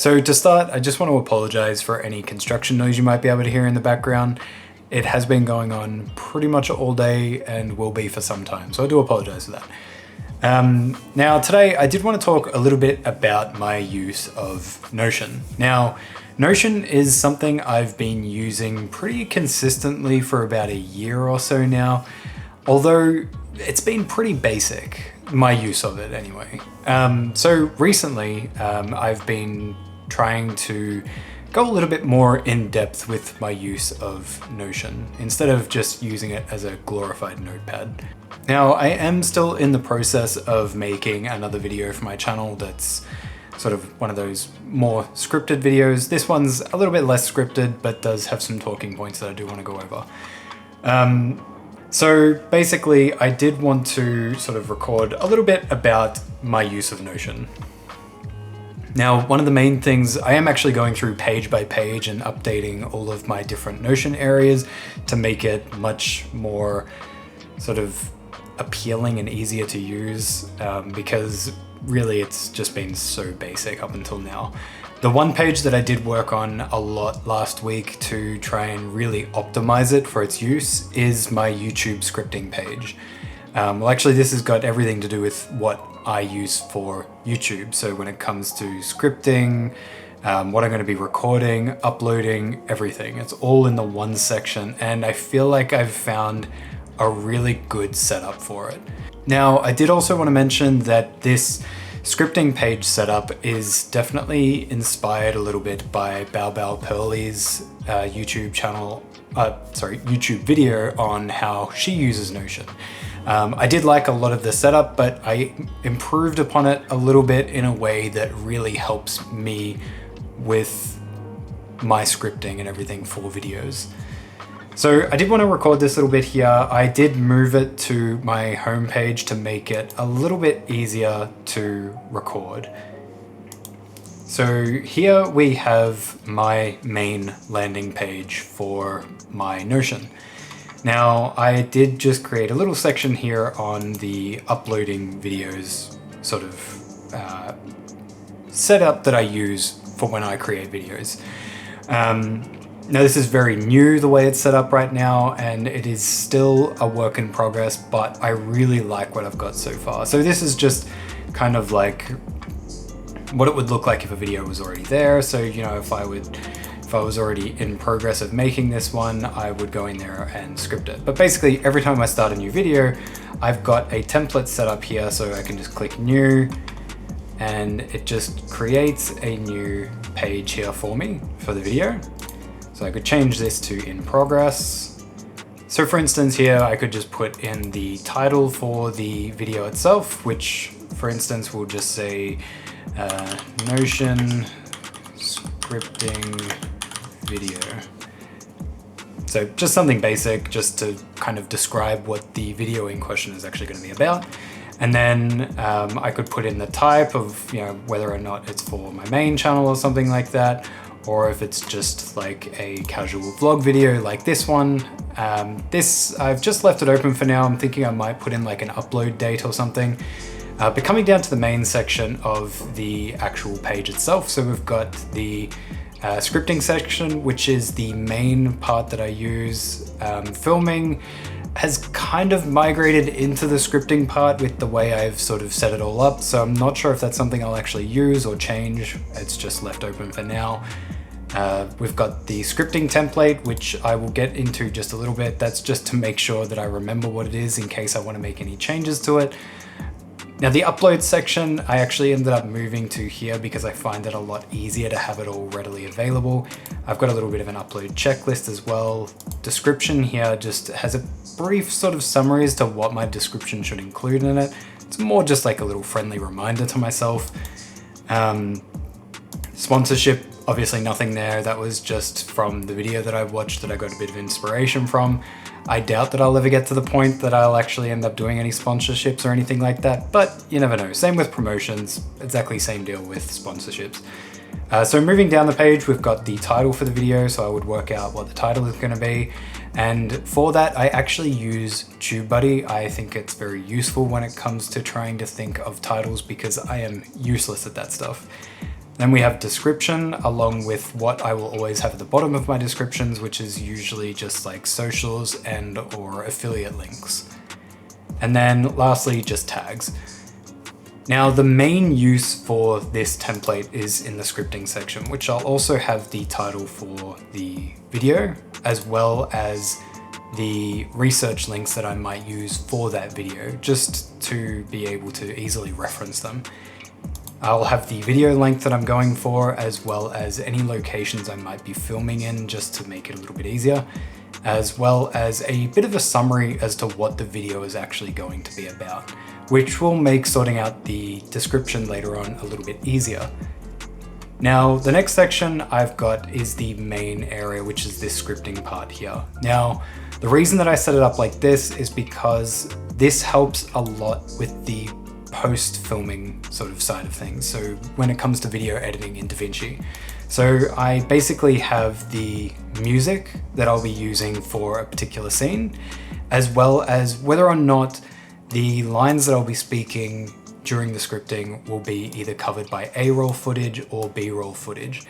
So to start, I just want to apologize for any construction noise you might be able to hear in the background. It has been going on pretty much all day and will be for some time, so I do apologize for that. Now today I did want to talk a little bit about my use of Notion. Now, Notion is something I've been using pretty consistently for about a year or so now, although it's been pretty basic, my use of it anyway. So recently I've been trying to go a little bit more in depth with my use of Notion instead of just using it as a glorified notepad. Now, I am still in the process of making another video for my channel that's sort of one of those more scripted videos. This one's a little bit less scripted, but does have some talking points that I do want to go over. So basically, I did want to sort of record a little bit about my use of Notion. Now, one of the main things, I am actually going through page by page and updating all of my different Notion areas to make it much more sort of appealing and easier to use, because really it's just been so basic up until now. The one page that I did work on a lot last week to try and really optimize it for its use is my YouTube scripting page. Well, actually, this has got everything to do with what I use for YouTube. So when it comes to scripting, what I'm going to be recording, uploading, everything, it's all in the one section, and I feel like I've found a really good setup for it. Now, I did also want to mention that this scripting page setup is definitely inspired a little bit by Bao Pearlie's YouTube channel, YouTube video on how she uses Notion. I did like a lot of the setup, but I improved upon it a little bit in a way that really helps me with my scripting and everything for videos. So I did want to record this little bit here. I did move it to my homepage to make it a little bit easier to record. So here we have my main landing page for my Notion. Now, I did just create a little section here on the uploading videos sort of setup that I use for when I create videos. Now, this is very new the way it's set up right now, and it is still a work in progress, but I really like what I've got so far. So this is just kind of like what it would look like if a video was already there. So, you know, if I was already in progress of making this one, I would go in there and script it. But basically, every time I start a new video, I've got a template set up here, so I can just click new, and it just creates a new page here for me for the video. So I could change this to in progress. So for instance here, I could just put in the title for the video itself, which for instance will just say Notion scripting video. So just something basic, just to kind of describe what the video in question is actually going to be about. And then I could put in the type of, you know, whether or not it's for my main channel or something like that, or if it's just like a casual vlog video like this one. This, I've just left it open for now. I'm thinking I might put in like an upload date or something. But coming down to the main section of the actual page itself, so we've got the scripting section, which is the main part that I use. Filming has kind of migrated into the scripting part with the way I've sort of set it all up, so I'm not sure if that's something I'll actually use or change. It's just left open for now. We've got the scripting template, which I will get into just a little bit. That's just to make sure that I remember what it is in case I want to make any changes to it. Now, the upload section, I actually ended up moving to here because I find it a lot easier to have it all readily available. I've got a little bit of an upload checklist as well. Description here just has a brief sort of summary as to what my description should include in it. It's more just like a little friendly reminder to myself. Sponsorship, obviously nothing there. That was just from the video that I watched that I got a bit of inspiration from. I doubt that I'll ever get to the point that I'll actually end up doing any sponsorships or anything like that, but you never know. Same with promotions, exactly same deal with sponsorships. So moving down the page, we've got the title for the video, so I would work out what the title is going to be. And for that, I actually use TubeBuddy. I think it's very useful when it comes to trying to think of titles because I am useless at that stuff. Then we have description, along with what I will always have at the bottom of my descriptions, which is usually just like socials and or affiliate links. And then lastly, just tags. Now, the main use for this template is in the scripting section, which I'll also have the title for the video, as well as the research links that I might use for that video, just to be able to easily reference them. I'll have the video length that I'm going for, as well as any locations I might be filming in, just to make it a little bit easier, as well as a bit of a summary as to what the video is actually going to be about, which will make sorting out the description later on a little bit easier. Now, the next section I've got is the main area, which is this scripting part here. Now, the reason that I set it up like this is because this helps a lot with the post-filming sort of side of things. So when it comes to video editing in DaVinci. So I basically have the music that I'll be using for a particular scene, as well as whether or not the lines that I'll be speaking during the scripting will be either covered by A-roll footage or B-roll footage.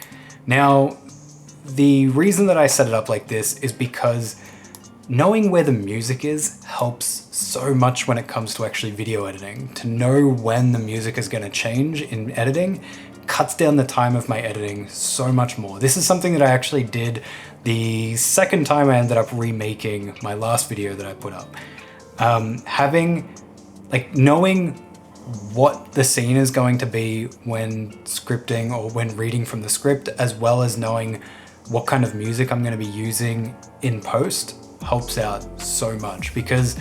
Now, the reason that I set it up like this is because knowing where the music is helps so much when it comes to actually video editing. To know when the music is going to change in editing cuts down the time of my editing so much more. This is something that I actually did the second time I ended up remaking my last video that I put up. Knowing what the scene is going to be when scripting or when reading from the script, as well as knowing what kind of music I'm going to be using in post, helps out so much, because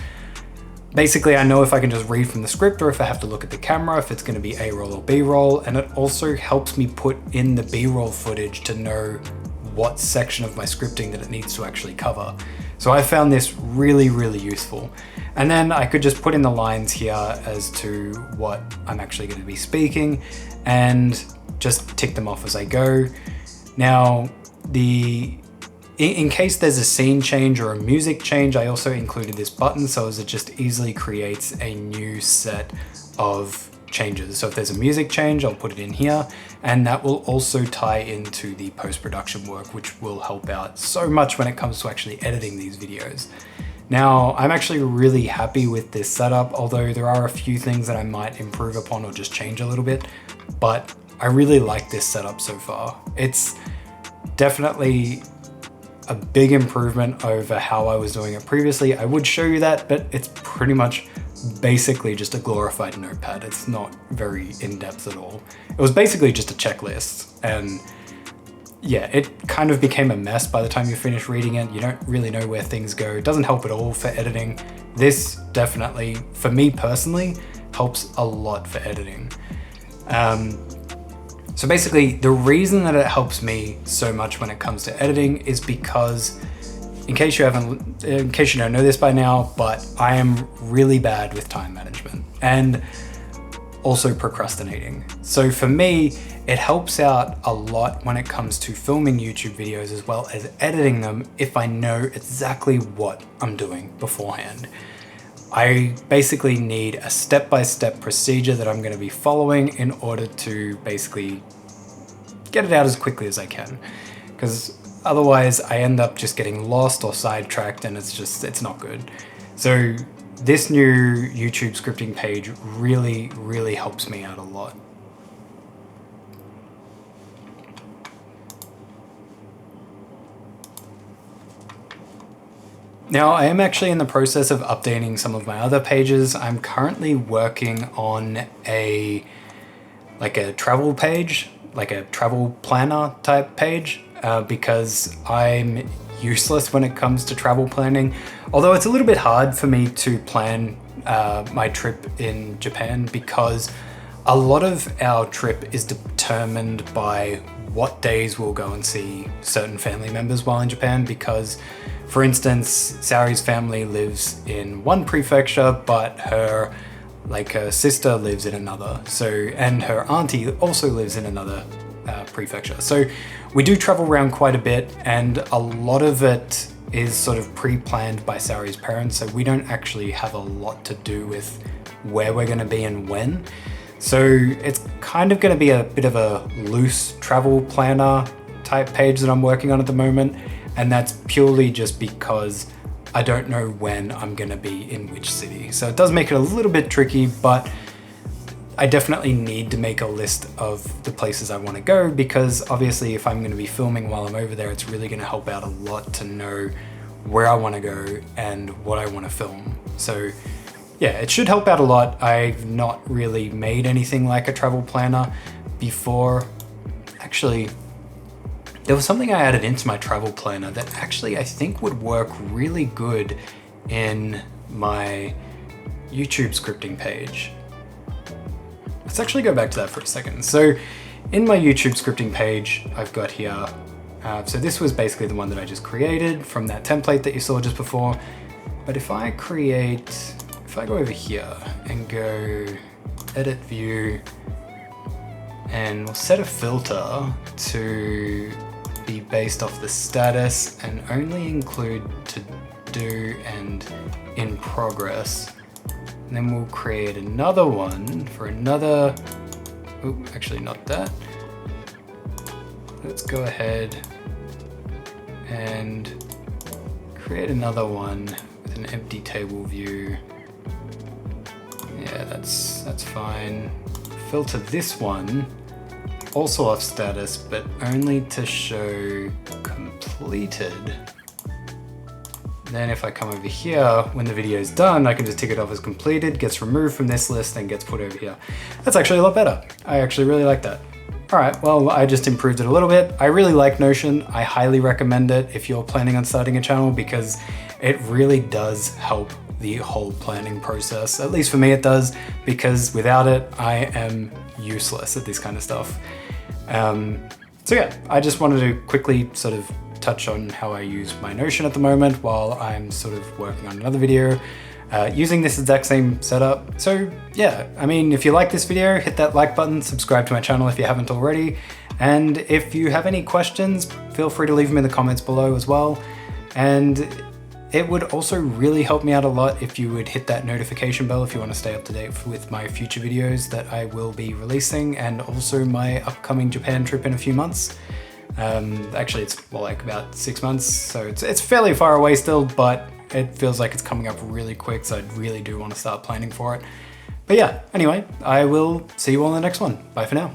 basically I know if I can just read from the script or if I have to look at the camera, if it's going to be A-roll or B-roll, and it also helps me put in the B-roll footage to know what section of my scripting that it needs to actually cover. So I found this really, really useful. And then I could just put in the lines here as to what I'm actually going to be speaking and just tick them off as I go. Now, in case there's a scene change or a music change, I also included this button so as it just easily creates a new set of changes. So if there's a music change, I'll put it in here, and that will also tie into the post-production work, which will help out so much when it comes to actually editing these videos. Now, I'm actually really happy with this setup, although there are a few things that I might improve upon or just change a little bit, but I really like this setup so far. It's definitely a big improvement over how I was doing it previously. I would show you that, but it's pretty much basically just a glorified notepad. It's not very in-depth at all. It was basically just a checklist, and yeah, it kind of became a mess by the time you finish reading it. You don't really know where things go. It doesn't help at all for editing. This definitely, for me personally, helps a lot for editing. So basically, the reason that it helps me so much when it comes to editing is because, in case you don't know this by now, but I am really bad with time management and also procrastinating. So for me, it helps out a lot when it comes to filming YouTube videos as well as editing them if I know exactly what I'm doing beforehand. I basically need a step-by-step procedure that I'm going to be following in order to basically get it out as quickly as I can, because otherwise I end up just getting lost or sidetracked, and it's not good. So this new YouTube scripting page really, really helps me out a lot. Now, I am actually in the process of updating some of my other pages. I'm currently working on a travel page, like a travel planner type page, because I'm useless when it comes to travel planning. Although it's a little bit hard for me to plan my trip in Japan, because a lot of our trip is determined by what days we'll go and see certain family members while in Japan, because for instance, Sari's family lives in one prefecture, but her sister lives in another. So, and her auntie also lives in another prefecture. So we do travel around quite a bit, and a lot of it is sort of pre-planned by Sari's parents. So we don't actually have a lot to do with where we're going to be and when. So it's kind of going to be a bit of a loose travel planner type page that I'm working on at the moment. And that's purely just because I don't know when I'm going to be in which city. So it does make it a little bit tricky, but I definitely need to make a list of the places I want to go, because obviously if I'm going to be filming while I'm over there, it's really going to help out a lot to know where I want to go and what I want to film. So yeah, it should help out a lot. I've not really made anything like a travel planner before. Actually, there was something I added into my travel planner that actually I think would work really good in my YouTube scripting page. Let's actually go back to that for a second. So in my YouTube scripting page, I've got here, so this was basically the one that I just created from that template that you saw just before. But if I go over here and go edit view, and we'll set a filter to be based off the status and only include to do and in progress. And then we'll create another one for another, actually not that. Let's go ahead and create another one with an empty table view. Yeah, that's fine. Filter this one, also off status, but only to show completed. Then if I come over here, when the video is done, I can just tick it off as completed, gets removed from this list and gets put over here. That's actually a lot better. I actually really like that. All right, well, I just improved it a little bit. I really like Notion. I highly recommend it if you're planning on starting a channel, because it really does help the whole planning process. At least for me it does, because without it, I am useless at this kind of stuff. So yeah, I just wanted to quickly sort of touch on how I use my Notion at the moment while I'm sort of working on another video using this exact same setup. So yeah, I mean, if you like this video, hit that like button, subscribe to my channel if you haven't already. And if you have any questions, feel free to leave them in the comments below as well. And it would also really help me out a lot if you would hit that notification bell if you want to stay up to date with my future videos that I will be releasing, and also my upcoming Japan trip in a few months. Actually, it's more like about 6 months, so it's fairly far away still, but it feels like it's coming up really quick, so I really do want to start planning for it. But yeah, anyway, I will see you all in the next one. Bye for now.